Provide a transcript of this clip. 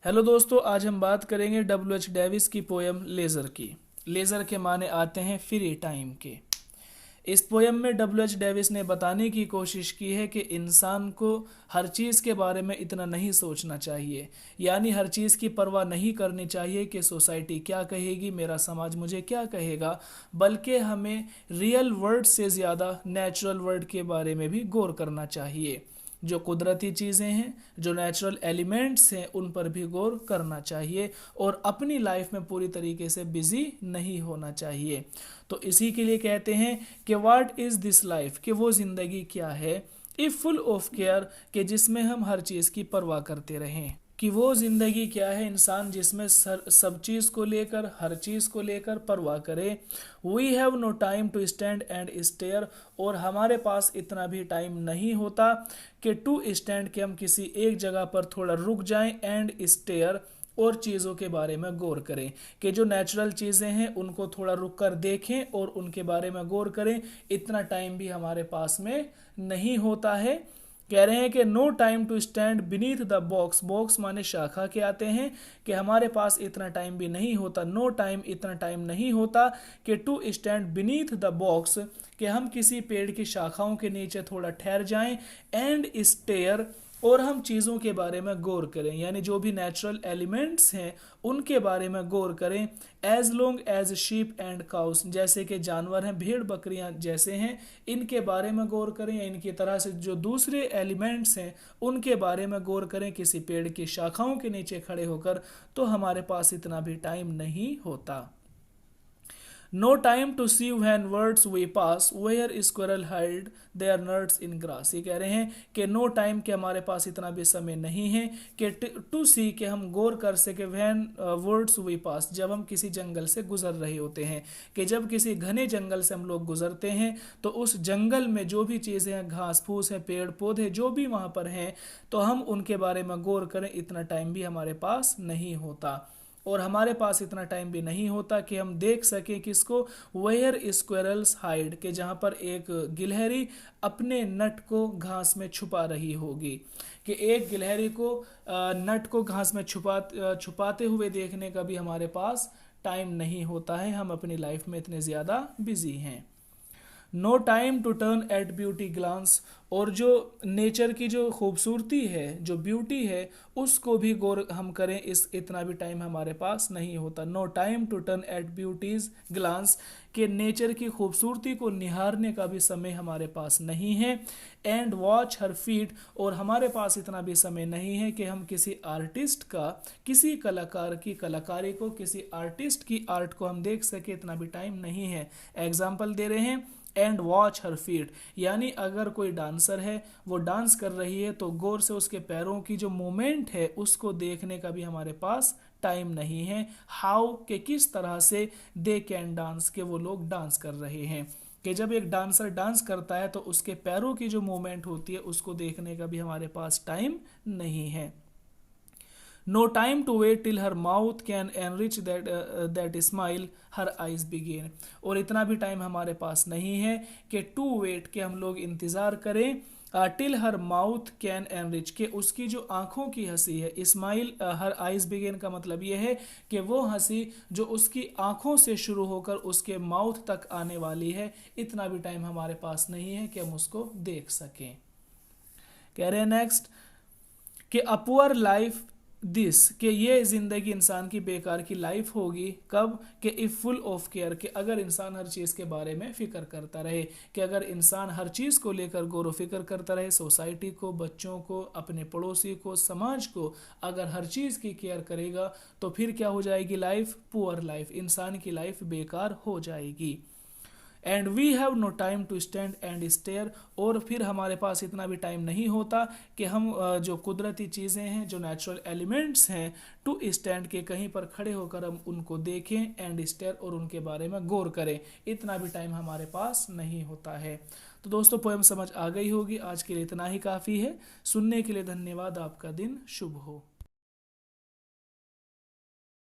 Hello दोस्तों, आज हम बात करेंगे W.H. डेविस की पोयम लेज़र की। लेज़र के माने आते हैं फ्री टाइम के। इस पोयम में W.H. डेविस ने बताने की कोशिश की है कि इंसान को हर चीज़ के बारे में इतना नहीं सोचना चाहिए, यानी हर चीज़ की परवाह नहीं करनी चाहिए कि सोसाइटी क्या कहेगी, मेरा समाज मुझे क्या कहेगा, बल्कि हमें रियल वर्ल्ड से ज़्यादा नेचुरल वर्ल्ड के बारे में भी गौर करना चाहिए। जो कुदरती चीज़ें हैं, जो नेचुरल एलिमेंट्स हैं, उन पर भी गौर करना चाहिए और अपनी लाइफ में पूरी तरीके से बिजी नहीं होना चाहिए। तो इसी के लिए कहते हैं कि व्हाट इज़ दिस लाइफ, कि वो ज़िंदगी क्या है, इफ़ फुल ऑफ केयर, कि जिसमें हम हर चीज़ की परवाह करते रहें। कि वो ज़िंदगी क्या है इंसान जिसमें सब चीज़ को लेकर, हर चीज़ को लेकर परवाह करे। We have no time to stand and stare, और हमारे पास इतना भी टाइम नहीं होता कि टू स्टैंड, कि हम किसी एक जगह पर थोड़ा रुक जाएं, एंड स्टेयर, और चीज़ों के बारे में गौर करें। कि जो नेचुरल चीज़ें हैं उनको थोड़ा रुक कर देखें और उनके बारे में गौर करें। इतना टाइम भी हमारे पास में नहीं होता है। कह रहे हैं कि no time to stand beneath the box, box माने शाखा के आते हैं, कि हमारे पास इतना टाइम भी नहीं होता, नो टाइम, इतना टाइम नहीं होता कि to stand beneath the box, कि हम किसी पेड़ की शाखाओं के नीचे थोड़ा ठहर जाएं, एंड स्टेयर, और हम चीज़ों के बारे में गौर करें, यानी जो भी नेचुरल एलिमेंट्स हैं उनके बारे में गौर करें। As long as sheep and cows, जैसे कि जानवर हैं, भेड़ बकरियां जैसे हैं, इनके बारे में गौर करें, या इनकी तरह से जो दूसरे एलिमेंट्स हैं उनके बारे में गौर करें किसी पेड़ की शाखाओं के नीचे खड़े होकर। तो हमारे पास इतना भी टाइम नहीं होता। No time to see when words we pass, where squirrel hide their nuts in grass. ये कह रहे हैं कि नो टाइम, के हमारे पास इतना भी समय नहीं है कि टू सी, के हम गौर कर सके, व्हेन वर्ड्स वे पास, जब हम किसी जंगल से गुजर रहे होते हैं। कि जब किसी घने जंगल से हम लोग गुजरते हैं तो उस जंगल में जो भी चीज़ें हैं, घास फूस है, पेड़ पौधे जो भी वहाँ पर हैं, तो हम उनके बारे में गौर करें। इतना टाइम भी हमारे पास नहीं होता। और हमारे पास इतना टाइम भी नहीं होता कि हम देख सकें किसको, वेयर स्क्वेरल्स हाइड, के जहाँ पर एक गिलहरी अपने नट को घास में छुपा रही होगी। कि एक गिलहरी को नट को घास में छुपाते हुए देखने का भी हमारे पास टाइम नहीं होता है। हम अपनी लाइफ में इतने ज़्यादा बिजी हैं। No time to turn at beauty glance, और जो नेचर की जो खूबसूरती है, जो ब्यूटी है, उसको भी गौर हम करें, इस इतना भी टाइम हमारे पास नहीं होता। No time to turn at beauty's glance, के नेचर की खूबसूरती को निहारने का भी समय हमारे पास नहीं है। एंड वॉच हर फीट, और हमारे पास इतना भी समय नहीं है कि हम किसी आर्टिस्ट का, किसी कलाकार की कलाकारी को, किसी आर्टिस्ट की आर्ट को हम देख सके, इतना भी टाइम नहीं है। एग्जाम्पल दे रहे हैं, एंड वॉच हर फीट, यानी अगर कोई डांसर है, वो डांस कर रही है, तो गौर से उसके पैरों की जो मूवमेंट है उसको देखने का भी हमारे पास टाइम नहीं है। हाउ, के किस तरह से दे कैन डांस, के वो लोग डांस कर रहे हैं। कि जब एक डांसर डांस करता है तो उसके पैरों की जो मूवमेंट होती है उसको देखने का भी हमारे पास टाइम नहीं है। No time to wait till her mouth can enrich that smile her eyes began, और इतना भी टाइम हमारे पास नहीं है कि टू वेट, के हम लोग इंतज़ार करें, till her mouth can enrich, के उसकी जो आँखों की हंसी है, स्माइल हर आइज बिगेन का मतलब ये है कि वो हंसी जो उसकी आँखों से शुरू होकर उसके माउथ तक आने वाली है, इतना भी टाइम हमारे पास नहीं है कि हम उसको देख सकें। कह रहे हैं नेक्स्ट, कि अपुअर लाइफ दिस, कि ये ज़िंदगी इंसान की बेकार की लाइफ होगी। कब, कि इफ़ फुल ऑफ केयर, कि अगर इंसान हर चीज़ के बारे में फ़िक्र करता रहे। कि अगर इंसान हर चीज़ को लेकर गौर व फिक्र करता रहे, सोसाइटी को, बच्चों को, अपने पड़ोसी को, समाज को, अगर हर चीज़ की केयर करेगा, तो फिर क्या हो जाएगी लाइफ, पुअर लाइफ, इंसान की लाइफ बेकार हो जाएगी। And we have no time to stand and stare, और फिर हमारे पास इतना भी टाइम नहीं होता कि हम जो कुदरती चीज़ें हैं, जो नेचुरल एलिमेंट्स हैं, टू स्टैंड, के कहीं पर खड़े होकर हम उनको देखें, एंड स्टेयर, और उनके बारे में गौर करें। इतना भी टाइम हमारे पास नहीं होता है। तो दोस्तों, पोएम समझ आ गई होगी। आज के लिए इतना ही काफ़ी है। सुनने के लिए धन्यवाद। आपका दिन शुभ हो।